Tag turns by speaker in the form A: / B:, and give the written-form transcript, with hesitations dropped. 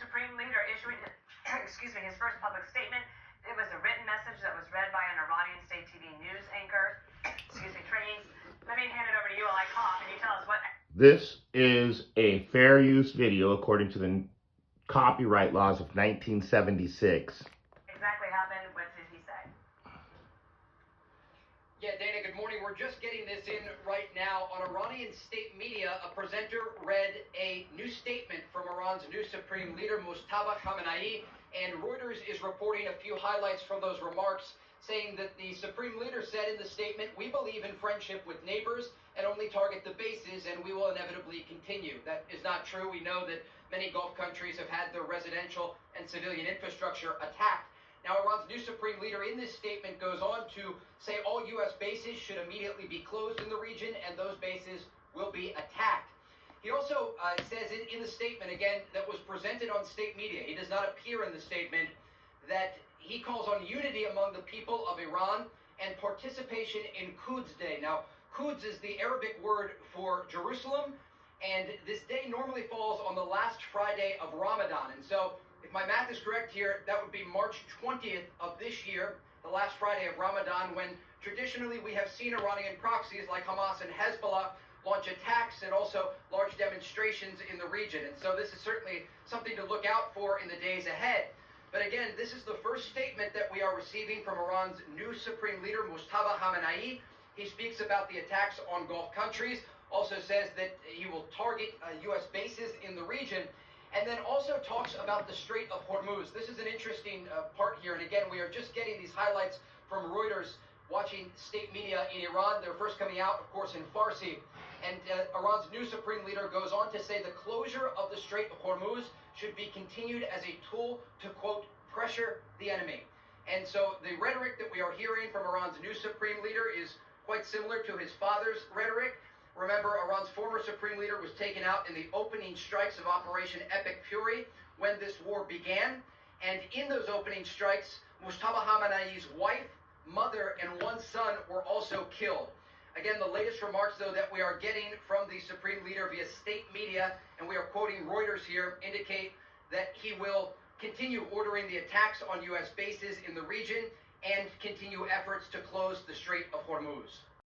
A: Supreme Leader issuing, his first public statement. It was a written message that was read by an Iranian state TV news anchor. Trainings. Let me hand it over to you while I cough, and you tell us what.
B: This is a fair use video according to the copyright laws of 1976.
A: Exactly happened. What did he say?
C: Yeah, Dana, good morning. We're just getting this in right now. On Iranian state media, a presenter read a new statement from Iran's new supreme leader, Mojtaba Khamenei, and Reuters is reporting a few highlights from those remarks, saying that the supreme leader said in the statement, "We believe in friendship with neighbors and only target the bases, and we will inevitably continue." That is not true. We know that many Gulf countries have had their residential and civilian infrastructure attacked. Now, Iran's new supreme leader in this statement goes on to say all U.S. bases should immediately be closed in the region, and those bases will be attacked. He also says in the statement, again, that was presented on state media, he does not appear in the statement, that he calls on unity among the people of Iran and participation in Quds Day. Now, Quds is the Arabic word for Jerusalem, and this day normally falls on the last Friday of Ramadan. And so, if my math is correct here, that would be March 20th of this year, the last Friday of Ramadan, when traditionally we have seen Iranian proxies like Hamas and Hezbollah launch attacks and also large demonstrations in the region. And so this is certainly something to look out for in the days ahead. But again, this is the first statement that we are receiving from Iran's new supreme leader, Mojtaba Khamenei. He speaks about the attacks on Gulf countries, also says that he will target U.S. bases in the region, and then also talks about the Strait of Hormuz. This is an interesting part here, and again, we are just getting these highlights from Reuters, watching state media in Iran. They're first coming out, of course, in Farsi. And Iran's new supreme leader goes on to say the closure of the Strait of Hormuz should be continued as a tool to, quote, pressure the enemy. And so the rhetoric that we are hearing from Iran's new supreme leader is quite similar to his father's rhetoric. Remember, Iran's former supreme leader was taken out in the opening strikes of Operation Epic Fury when this war began. And in those opening strikes, Mojtaba Khamenei's wife, mother, and one son were also killed. Again, the latest remarks, though, that we are getting from the supreme leader via state media, and we are quoting Reuters here, indicate that he will continue ordering the attacks on U.S. bases in the region and continue efforts to close the Strait of Hormuz.